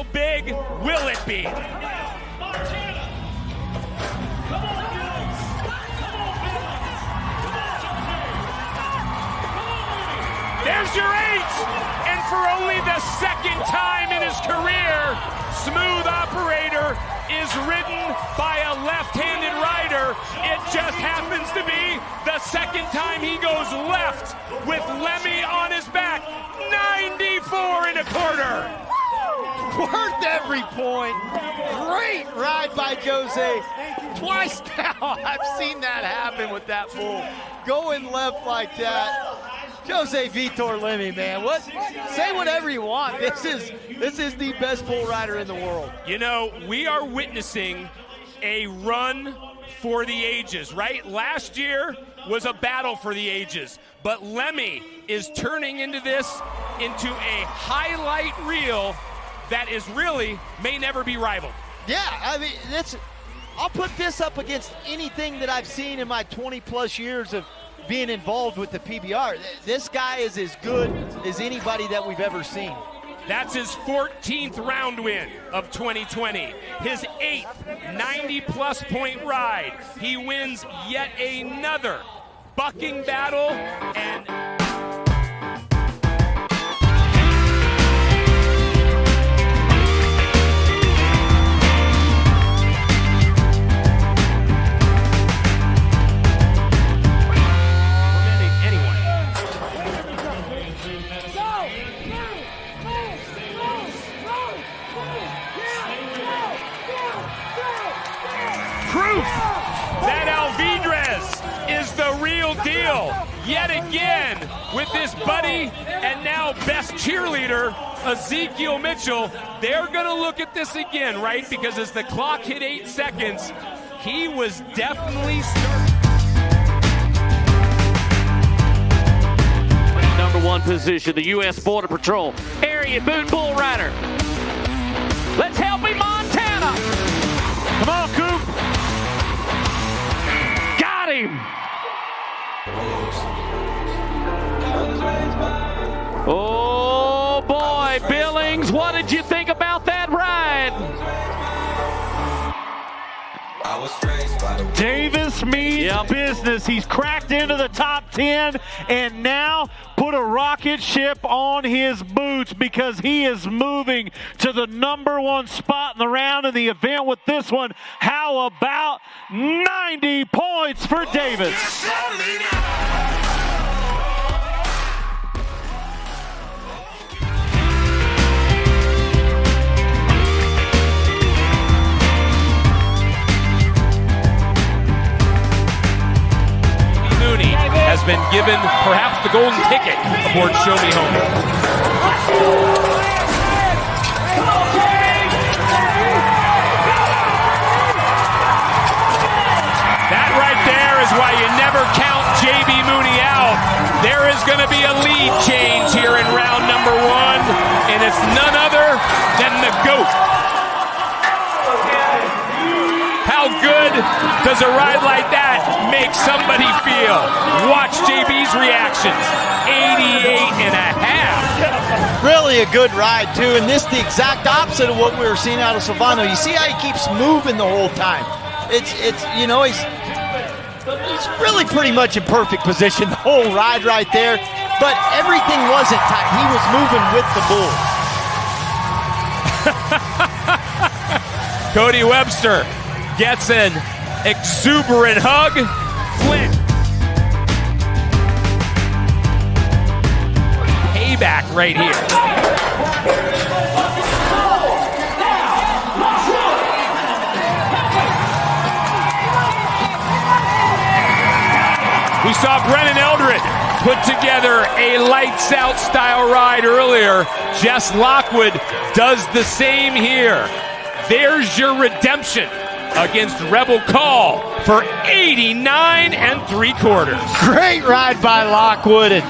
How big will it be? There's your 8, and for only the second time in his career, Smooth Operator is ridden by a left-handed rider. It just happens to be the second time he goes left with Lemmy on his back. 94 1/4. Worth every point. Great ride by Jose. Twice now I've seen that happen with that bull. Going left like that. Jose Vitor Lemmy, man. What? Say whatever you want. This is the best bull rider in the world. You know, we are witnessing a run for the ages, right? Last year was a battle for the ages, but Lemmy is turning into a highlight reel that is really may never be rivaled. Yeah, I mean, I'll put this up against anything that I've seen in my 20+ years of being involved with the PBR. This guy is as good as anybody that we've ever seen. That's his 14th round win of 2020. His 8th 90+ point ride. He wins yet another bucking battle and proof that Alvidrez is the real deal yet again with his buddy and now best cheerleader, Ezekiel Mitchell. They're going to look at this again, right? Because as the clock hit 8 seconds, he was definitely Number 1 position, the U.S. Border Patrol. ARIAT Boone Bull Rider. Let's help him, Montana. Come on, Coop. Got him. Oh, boy, Billings, what did you think about that ride? Davis means business. He's cracked into the top 10 and now put a rocket ship on his boots because he is moving to the number 1 spot in the round in the event with this one. How about 90 points for Davis? Mauney has been given perhaps the golden ticket aboard Show Me Home. That right there is why you never count JB Mauney out. There is going to be a lead change here in round number 1, and it's none other than the GOAT. How good does a ride like that make somebody feel? Watch JB's reactions. 88.5. Really a good ride, too, and this is the exact opposite of what we were seeing out of Silvano. You see how he keeps moving the whole time. It's you know, he's really pretty much in perfect position the whole ride right there, but everything wasn't tight. He was moving with the bull. Cody Webster gets an exuberant hug. Flint. Payback right here. We saw Brennan ELDRED put together a lights out style ride earlier. Jess Lockwood does the same here. There's your redemption against Rebel Call for 89 3/4. Great ride by Lockwood, and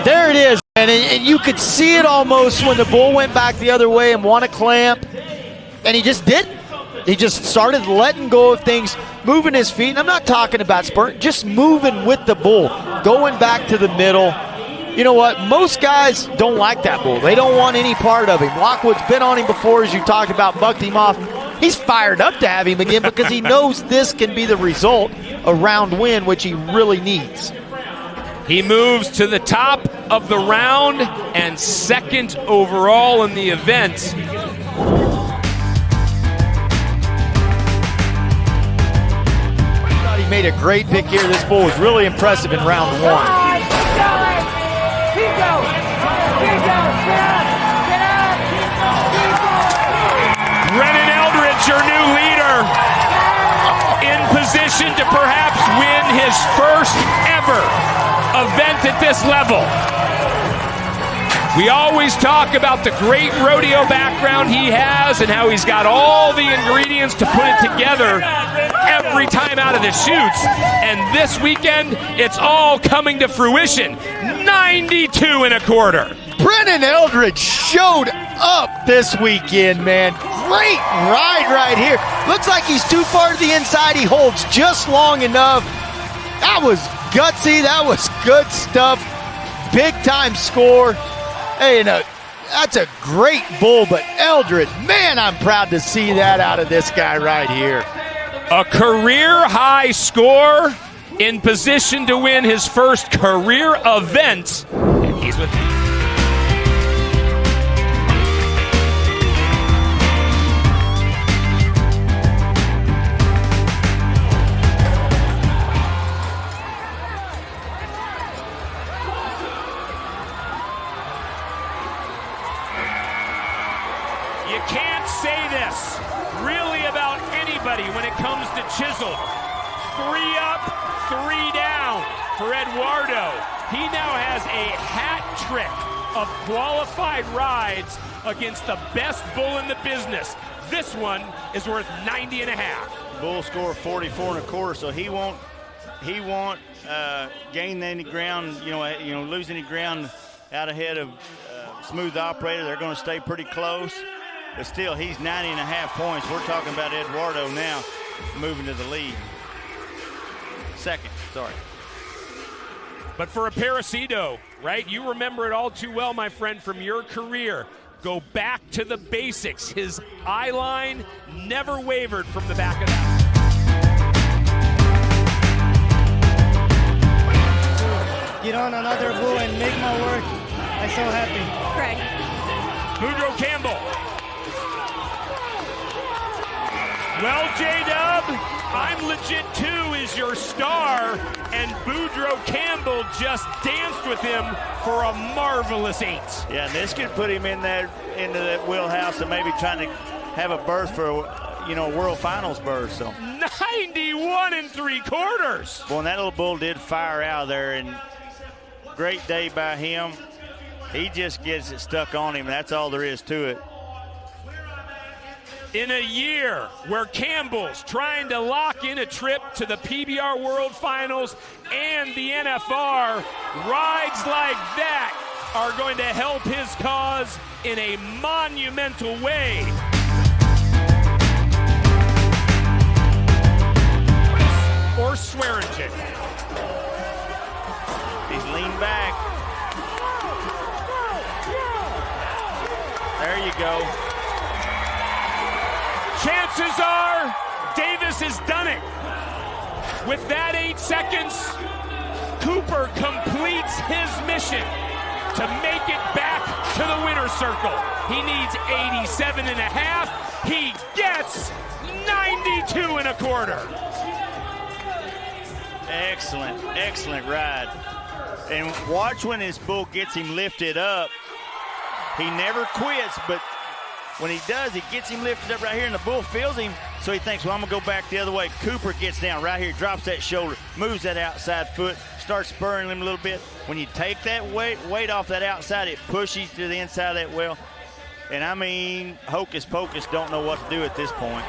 there it is, man. And you could see it almost when the bull went back the other way and won a clamp, and he just didn't. He just started letting go of things, moving his feet. And I'm not talking about spurt, just moving with the bull, going back to the middle. you know what? Most guys don't like that bull. They don't want any part of him. Lockwood's been on him before, as you talked about, bucked him off. He's fired up to have him again because he knows this can be the result, a round win, which he really needs. He moves to the top of the round and second overall in the event. He made a great pick here. This bull was really impressive in round one. Brennon Eldredge, your new leader, in position to perhaps win his first ever event at this level. We always talk about the great rodeo background he has and how he's got all the ingredients to put it together every time out of the chutes. And this weekend, it's all coming to fruition. 92 1/4. Brennon Eldredge showed up this weekend, man. Great ride right here. Looks like he's too far to the inside. He holds just long enough. That was gutsy. That was good stuff. Big time score. Hey, that's a great bull, but Eldredge, man, I'm proud to see that out of this guy right here. A career high score, in position to win his first career event. And he's with me. You can't say this really about anybody when it comes to Chisholm. 3 up, 3 down for Eduardo. He now has a hat trick of qualified rides against the best bull in the business. This one is worth 90 1/2. Bull score 44 1/4, so he won't gain any ground, lose any ground out ahead of Smooth Operator. They're going to stay pretty close. But still, he's 90 1/2 points. We're talking about Eduardo now moving to the lead. Second, sorry. But for a Parasido, right? You remember it all too well, my friend, from your career. Go back to the basics. His eye line never wavered from the back of that. Get on another bull and make my work. I'm so happy. Craig. Boudreaux Campbell. Well, J-Dub, I'm legit too is your star, and Boudreaux Campbell just danced with him for a marvelous 8. Yeah, and this could put him into that wheelhouse of maybe trying to have a berth for a World Finals berth. So 91 3/4. Boy, and that little bull did fire out there, and great day by him. He just gets it stuck on him, and that's all there is to it. In a year where Campbell's trying to lock in a trip to the PBR World Finals and the NFR, rides like that are going to help his cause in a monumental way. Or Swearingen. He's leaned back. There you go. Chances are Davis has done it. With that 8 seconds, Cooper completes his mission to make it back to the winner's circle. He needs 87 1/2. He gets 92 1/4. Excellent, excellent ride. And watch when this bull gets him lifted up. He never quits, but when he does, he gets him lifted up right here, and the bull feels him, so he thinks, well, I'm going to go back the other way. Cooper gets down right here, drops that shoulder, moves that outside foot, starts spurring him a little bit. When you take that weight off that outside, it pushes to the inside of that well. And, I mean, Hocus Pocus don't know what to do at this point.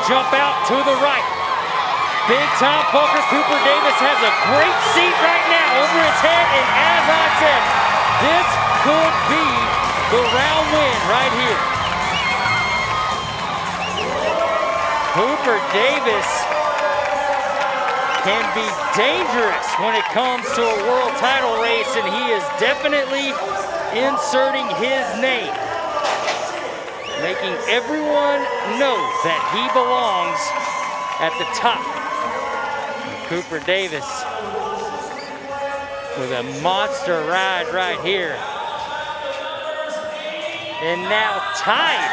jump out to the right. Big time poker. Cooper Davis has a great seat right now over his head, and as I said, this could be the round win right here. Cooper Davis can be dangerous when it comes to a world title race, and he is definitely inserting his name, making everyone know that he belongs at the top. Cooper Davis with a monster ride right here. And now tied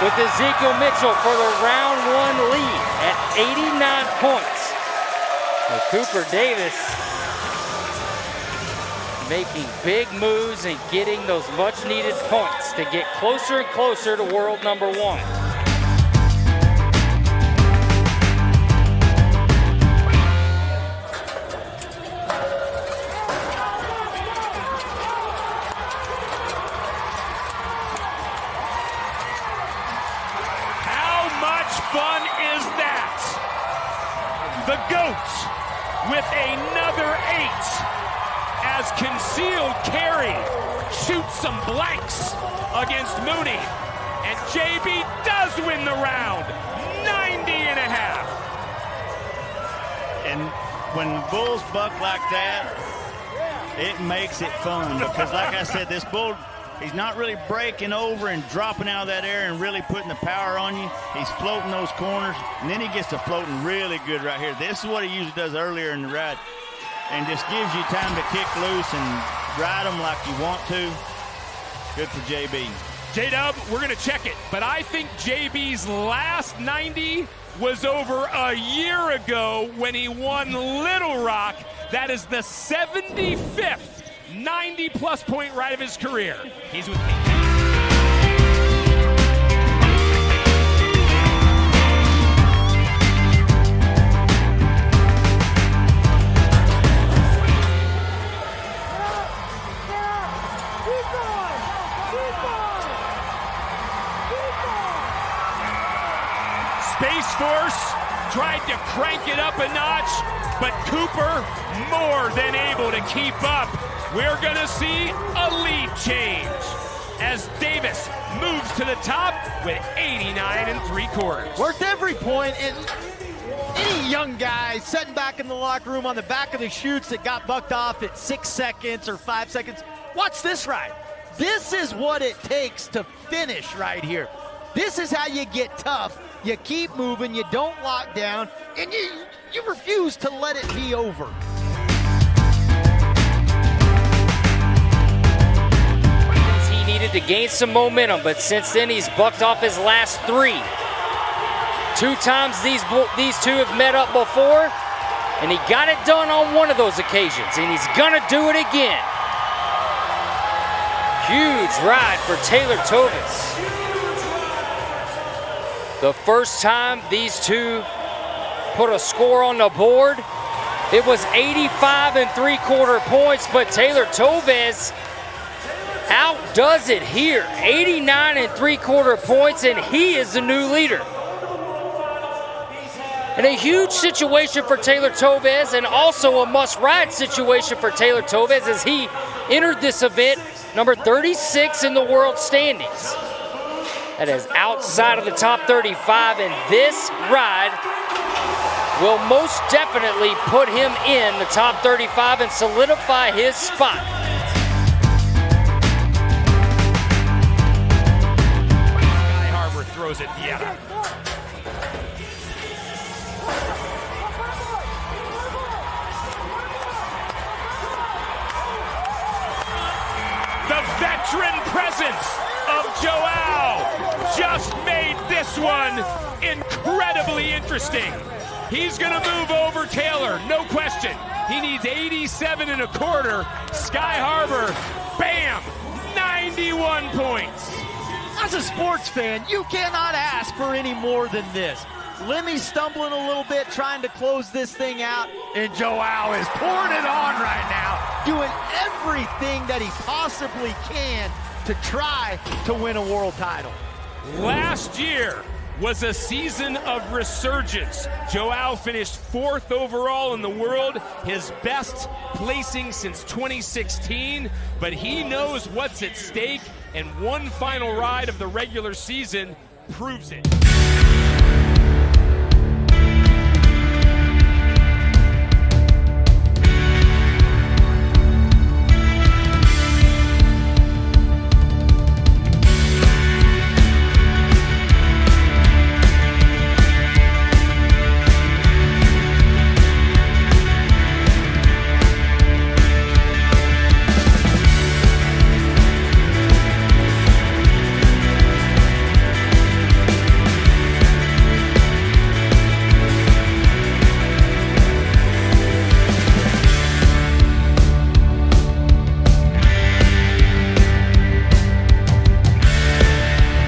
with Ezekiel Mitchell for the round 1 lead at 89 points. Well, Cooper Davis making big moves and getting those much needed points to get closer and closer to world number 1. Fun is that? The GOAT with another 8 as concealed carry shoots some blanks against Mauney. And JB does win the round, 90.5. And when bulls buck like that, it makes it fun because like I said, this bull, he's not really breaking over and dropping out of that air and really putting the power on you. He's floating those corners, and then he gets to floating really good right here. This is what he usually does earlier in the ride, and just gives you time to kick loose and ride them like you want to. Good for JB. J-Dub, we're going to check it, but I think JB's last 90 was over a year ago when he won Little Rock. That is the 75th 90-plus point ride of his career. He's with me. Space Force tried to crank it up a notch, but Cooper more than able to keep up. We're going to see a lead change as Davis moves to the top with 89 3/4. Worth every point, and any young guy sitting back in the locker room on the back of the chutes that got bucked off at 6 seconds or 5 seconds, watch this ride. This is what it takes to finish right here. This is how you get tough. You keep moving, you don't lock down, and you refuse to let it be over. Needed to gain some momentum, but since then he's bucked off his last 3. 2 times these two have met up before, and he got it done on one of those occasions, and he's gonna do it again. Huge ride for Taylor Toves. The first time these two put a score on the board, it was 85 3/4 points, but Taylor Toves outdoes it here, 89 3/4 points, and he is the new leader. And a huge situation for Taylor Toves, and also a must-ride situation for Taylor Toves as he entered this event number 36 in the world standings. That is outside of the top 35, and this ride will most definitely put him in the top 35 and solidify his spot. Throws it, Vieira. The veteran presence of João just made this one incredibly interesting. He's gonna move over Taylor, no question. He needs 87 1/4. Sky Harbor, bam, 91 points. As a sports fan, you cannot ask for any more than this. Lemmy's stumbling a little bit, trying to close this thing out, and João is pouring it on right now, doing everything that he possibly can to try to win a world title. Last year, was a season of resurgence. João finished 4th overall in the world, his best placing since 2016, but he knows what's at stake, and one final ride of the regular season proves it.